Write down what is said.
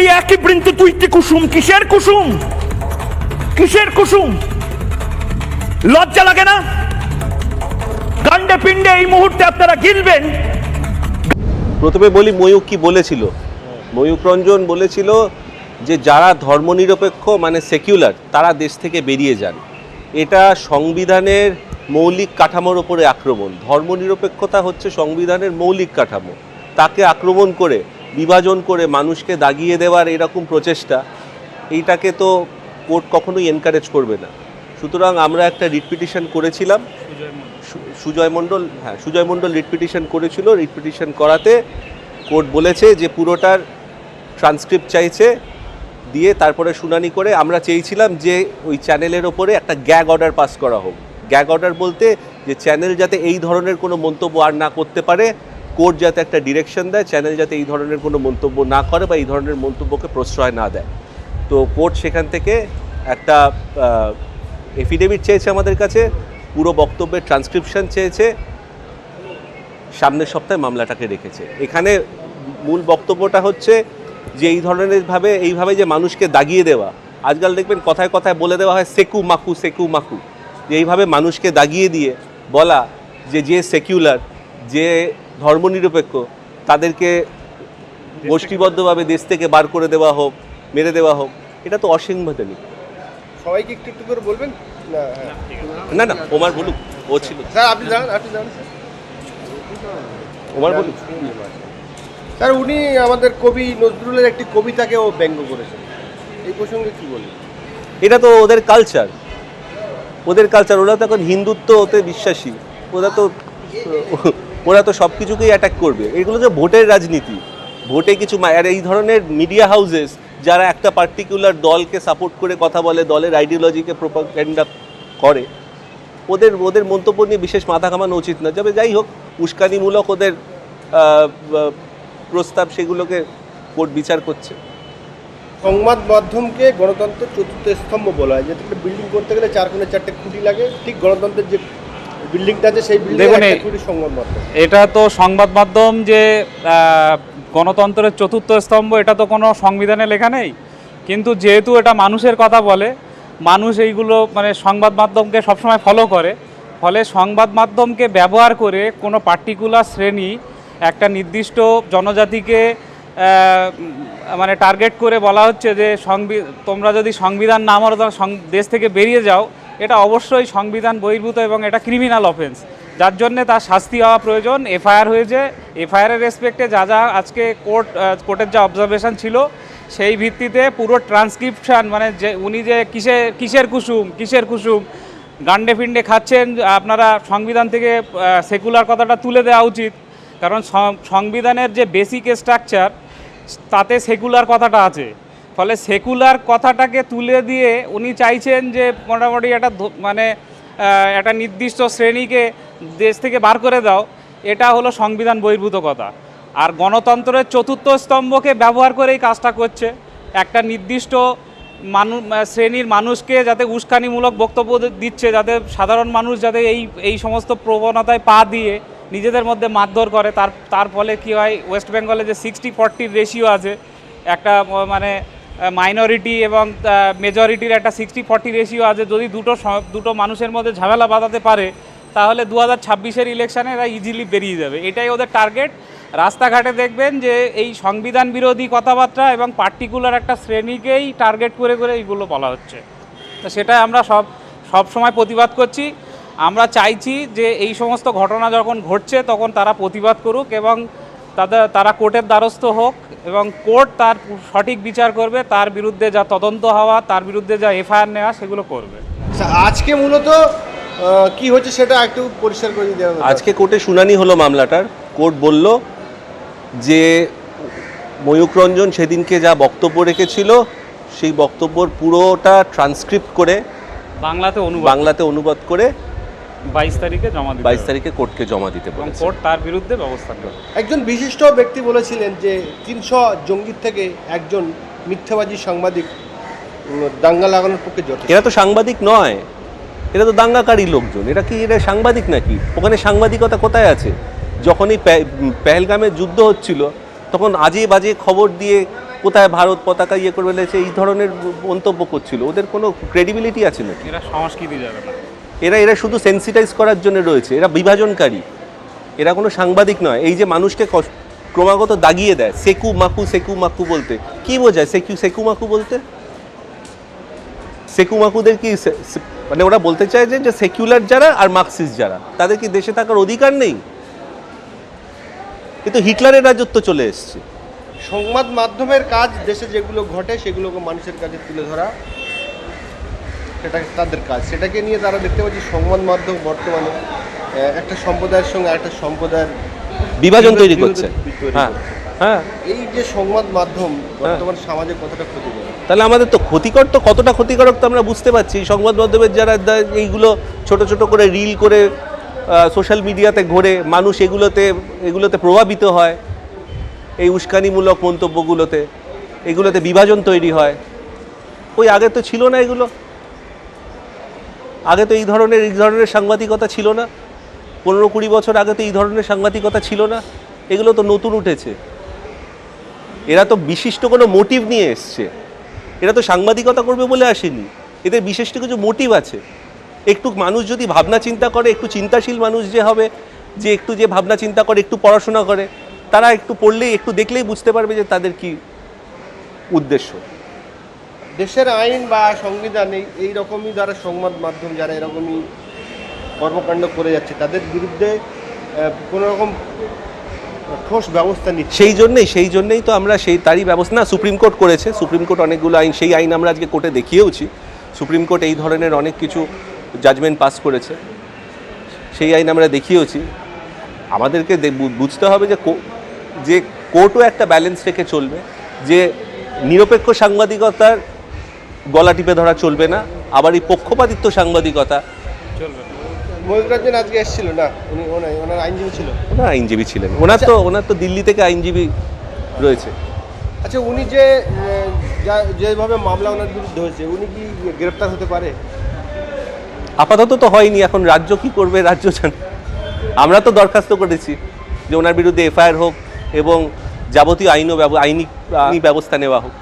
এই একই বৃন্ত তুইতে কুসুম, কিসের কুসুম, কিসের কুসুম? লজ্জা লাগে না? গান্ডে পিণ্ডে এই মুহূর্তে আপনারা গিলবেন। প্রথমে বলি ময়ূক কি বলেছিল। ময়ূক রঞ্জন বলেছিল যে যারা ধর্মনিরপেক্ষ মানে সেকুলার তারা দেশ থেকে বেরিয়ে যান। এটা সংবিধানের মৌলিক কাঠামোর ওপরে আক্রমণ। ধর্মনিরপেক্ষতা হচ্ছে সংবিধানের মৌলিক কাঠামো, তাকে আক্রমণ করে বিভাজন করে মানুষকে দাগিয়ে দেওয়ার এরকম প্রচেষ্টা, এইটাকে তো কোর্ট কখনোই এনকারেজ করবে না। সুতরাং আমরা একটা রিট পিটিশন করেছিলাম, সুজয় মণ্ডল রিট পিটিশন করেছিল। রিট পিটিশন করাতে কোর্ট বলেছে যে পুরোটার ট্রান্সক্রিপ্ট চাইছে, দিয়ে তারপরে শুনানি করে আমরা চেয়েছিলাম যে ওই চ্যানেলের ওপরে একটা গ্যাগ অর্ডার পাস করা হোক। গ্যাগ অর্ডার বলতে যে চ্যানেল যাতে এই ধরনের কোনো মন্তব্য আর না করতে পারে, কোর্ট যাতে একটা ডিরেকশন দেয় চ্যানেল যাতে এই ধরনের কোনো মন্তব্য না করে বা এই ধরনের মন্তব্যকে প্রশ্রয় না দেয়। তো কোর্ট সেখান থেকে একটা এফিডেভিট চেয়েছে আমাদের কাছে, পুরো বক্তব্যের ট্রান্সক্রিপশন চেয়েছে, সামনের সপ্তাহে মামলাটাকে রেখেছে। এখানে মূল বক্তব্যটা হচ্ছে যে এইভাবে যে মানুষকে দাগিয়ে দেওয়া, আজকাল দেখবেন কথায় কথায় বলে দেওয়া হয় সেকু মাকু, যে এইভাবে মানুষকে দাগিয়ে দিয়ে বলা যে সেকুলার, যে ধর্মনিরপেক্ষ তাদেরকে গোষ্ঠীবদ্ধভাবে দেশ থেকে বার করে দেওয়া হোক, মেরে দেওয়া হোক, এটা তো অসাংবিধানিক। সবাইকে একটু একটু করে বলবেন না না, ওমার বলুক, ও ছিল। স্যার আপনি জানেন ওমার বলুক। স্যার উনি আমাদের কবি নজরুলের একটি কবিতাকেও ব্যঙ্গ করেছেন, এই প্রসঙ্গে কি বলবেন? এটা তো ওদের কালচার, ওরা তো এখন হিন্দুত্ব ওতে বিশ্বাসী, ওরা তো সব কিছুকেই অ্যাটাক করবে। এগুলো যে ভোটের রাজনীতি, ভোটে কিছু আর এই ধরনের মিডিয়া হাউসেস যারা একটা পার্টিকুলার দলকে সাপোর্ট করে কথা বলে, দলের আইডিওলজিকে প্রোপাগান্ডা করে, ওদের মন্তব্য নিয়ে বিশেষ মাথা ঘামানো উচিত না। তবে যাই হোক, উস্কানিমূলক ওদের প্রস্তাব, সেগুলোকে কোর্ট বিচার করছে। সংবাদ মাধ্যমকে গণতন্ত্রের চতুর্থ স্তম্ভ বলা হয়, যেটা বিল্ডিং করতে গেলে 4 কোণে 4টে খুঁটি লাগে, ঠিক গণতন্ত্রের যে বিল্ডিংটা আছে সেই বিল্ডিংয়ে একটা খুঁটি সংবাদ মাধ্যম। এটা তো সংবাদ মাধ্যম যে গণতন্ত্রের চতুর্থ স্তম্ভ, এটা তো কোনো সংবিধানে লেখা নেই। কিন্তু যেহেতু এটা মানুষের কথা বলে, মানুষ এইগুলো মানে সংবাদ মাধ্যমকে সবসময় ফলো করে, ফলে সংবাদ মাধ্যমকে ব্যবহার করে কোনো পার্টিকুলার শ্রেণী একটা নির্দিষ্ট জনজাতিকে মানে টার্গেট করে বলা হচ্ছে যে তোমরা যদি সংবিধান না মানো দেশ থেকে বেরিয়ে যাও। এটা অবশ্যই সংবিধান বহির্ভূত এবং এটা ক্রিমিনাল অফেন্স, যার জন্যে তার শাস্তি হওয়া প্রয়োজন। এফআইআর হয়েছে, এফআইআরের রেসপেক্টে যা আজকে কোর্টের যা অবজারভেশন ছিল সেই ভিত্তিতে পুরো ট্রান্সক্রিপশান, মানে যে উনি যে কিসের কুসুম গান্ডে ফিন্ডে খাচ্ছেন, আপনারা সংবিধান থেকে সেকুলার কথাটা তুলে দেওয়া উচিত। কারণ সংবিধানের যে বেসিক স্ট্রাকচার তাতে সেকুলার কথাটা আছে, ফলে সেকুলার কথাটাকে তুলে দিয়ে উনি চাইছেন যে মোটামুটি একটা নির্দিষ্ট শ্রেণীকে দেশ থেকে বার করে দাও। এটা হলো সংবিধান বহির্ভূত কথা। আর গণতন্ত্রের চতুর্থ স্তম্ভকে ব্যবহার করেই কাজটা করছে, একটা নির্দিষ্ট শ্রেণীর মানুষকে যাতে উস্কানিমূলক বক্তব্য দিচ্ছে, যাতে সাধারণ মানুষ যাতে এই সমস্ত প্রবণতায় পা দিয়ে নিজেদের মধ্যে মারধর করে। তার ফলে কী হয়, ওয়েস্ট বেঙ্গলে যে 60-40 রেশিও আছে, একটা মানে মাইনরিটি এবং মেজরিটির একটা 60-40 রেশিও আছে। যদি দুটো মানুষের মধ্যে ঝামেলা বাঁধাতে পারে, তাহলে 2026-এর ইলেকশানে এরা ইজিলি বেরিয়ে যাবে। এটাই ওদের টার্গেট। রাস্তাঘাটে দেখবেন যে এই সংবিধান বিরোধী কথাবার্তা এবং পার্টিকুলার একটা শ্রেণীকেই টার্গেট করে এইগুলো বলা হচ্ছে। তো সেটাই আমরা সব সময় প্রতিবাদ করছি। আমরা চাইছি যে এই সমস্ত ঘটনা যখন ঘটছে তখন তারা প্রতিবাদ করুক এবং তারা কোর্টের দ্বারস্থ হোক এবং কোর্ট তার সঠিক বিচার করবে, তার বিরুদ্ধে যা তদন্ত হওয়া, তার বিরুদ্ধে যা এফআইআর নেওয়া সেগুলো করবে। আজকে মূলত কি হচ্ছে সেটা একটু পরিষ্কার করে দিতে হবে। আজকে কোর্টে শুনানি হলো মামলাটার। কোর্ট বলল যে ময়ূক রঞ্জন সেদিনকে যা বক্তব্য রেখেছিল সেই বক্তব্যর পুরোটা ট্রান্সক্রিপ্ট করে বাংলাতে অনুবাদ করে 22 তারিখে কোর্টকে জমা দিতে বলেছে। কোর্ট তার বিরুদ্ধে ব্যবস্থা নেবে। একজন বিশিষ্ট ব্যক্তি বলেছিলেন যে 300 জঙ্গির থেকে একজন মিথ্যাবাদী সাংবাদিক দাঙ্গা লাগানোর পক্ষে যথেষ্ট। এরা তো সাংবাদিক নয়, এরা তো দাঙ্গাকারী লোকজন। এরা সাংবাদিক নাকি? ওখানে সাংবাদিকতা কোথায় আছে? যখনই পেহেলগামে যুদ্ধ হচ্ছিল তখন আজে বাজে খবর দিয়ে কোথায় ভারত পতাকা ইয়ে করে ফেলেছে এই ধরনের মন্তব্য করছিল। ওদের কোনো ক্রেডিবিলিটি আছে নাকি? এরা সংস্কৃতি যাবে না। এরা শুধু সেন্সিটাইজ করার জন্য রয়েছে, এরা বিভাজনকারী, এরা কোনো সাংবাদিক নয়। এই যে মানুষকে ক্রমাগত দাগিয়ে দেয় সেকু মাকু বলতে, কি বোঝায় সেকু মাকু বলতে? সেকু মাকুদের কি মানে ওরা বলতে চায় যে সেকুলার যারা আর মার্কসিস্ট যারা, তাদের কি দেশে থাকার অধিকার নেই? কিন্তু হিটলারের রাজত্ব চলে এসছে। সংবাদ মাধ্যমের কাজ দেশে যেগুলো ঘটে সেগুলোকে মানুষের কাছে তুলে ধরা, সেটা তাদের কাজ। সেটাকে নিয়ে তারা দেখতে পাচ্ছি সংবাদ মাধ্যম বর্তমানে একটা সম্প্রদায়ের সঙ্গে আরেকটা সম্প্রদায়ের বিভাজন তৈরি করছে। হ্যাঁ, হ্যাঁ, এই যে সংবাদ মাধ্যম বর্তমান সমাজে কতটা ক্ষতিকর? তাহলে আমাদের তো ক্ষতিকর, তো কতটা ক্ষতিকারক তো আমরা বুঝতে পারছি। সংবাদ মাধ্যমের যারা এইগুলো ছোট ছোট করে রিল করে সোশ্যাল মিডিয়াতে ঘোরে, মানুষ এগুলোতে প্রভাবিত হয়, এই উস্কানিমূলক মন্তব্যগুলোতে, এগুলোতে বিভাজন তৈরি হয়। ওই আগে তো ছিল না এগুলো, আগে তো এই ধরনের সাংবাদিকতা ছিল না। 15-20 বছর আগে তো এই ধরনের সাংবাদিকতা ছিল না, এগুলো তো নতুন উঠেছে। এরা তো বিশিষ্ট কোনো মোটিভ নিয়ে এসছে, এরা তো সাংবাদিকতা করবে বলে আসেনি, এদের বিশিষ্ট কিছু মোটিভ আছে। একটু মানুষ যদি ভাবনা চিন্তা করে, একটু চিন্তাশীল মানুষ যে হবে, যে একটু যে ভাবনা চিন্তা করে, একটু পড়াশোনা করে, তারা একটু পড়লেই একটু দেখলেই বুঝতে পারবে যে তাদের কি উদ্দেশ্য। দেশের আইন বা সংবিধান এই রকমই যারা সংবাদ মাধ্যম যারা এরকমই কর্মকাণ্ড করে যাচ্ছে তাদের বিরুদ্ধে কোনো রকম ঠোস ব্যবস্থা নিচ্ছে। সেই জন্যই তো আমরা তারই ব্যবস্থা না, সুপ্রিম কোর্ট করেছে। সুপ্রিম কোর্ট অনেকগুলো আইন, সেই আইন আমরা আজকে কোর্টে দেখিয়েওছি। সুপ্রিম কোর্ট এই ধরনের অনেক কিছু জাজমেন্ট পাস করেছে, সেই আইন আমরা দেখিয়েওছি। আমাদেরকে বুঝতে হবে যে কোর্টও একটা ব্যালেন্স রেখে চলবে, যে নিরপেক্ষ সাংবাদিকতার গলা টিপে ধরা চলবে না, আবার এই পক্ষপাতিত্ব সাংবাদিকতা চলবে না। ময়ূররঞ্জন আজকে এসেছিল না, ওনার আইনজীবী ছিল? ওনার আইনজীবী ছিলেন, ওনার তো দিল্লি থেকে আইনজীবী রয়েছে। আচ্ছা, উনি যে যেভাবে মামলা ওনার বিরুদ্ধে হয়েছে, উনি কি গ্রেপ্তার হতে পারে? আপাতত তো হয়নি, এখন রাজ্য কি করবে রাজ্য জানে। আমরা তো দরখাস্ত করেছি যে ওনার বিরুদ্ধে এফআইআর হোক এবং যাবতীয় আইনি ব্যবস্থা নেওয়া হোক।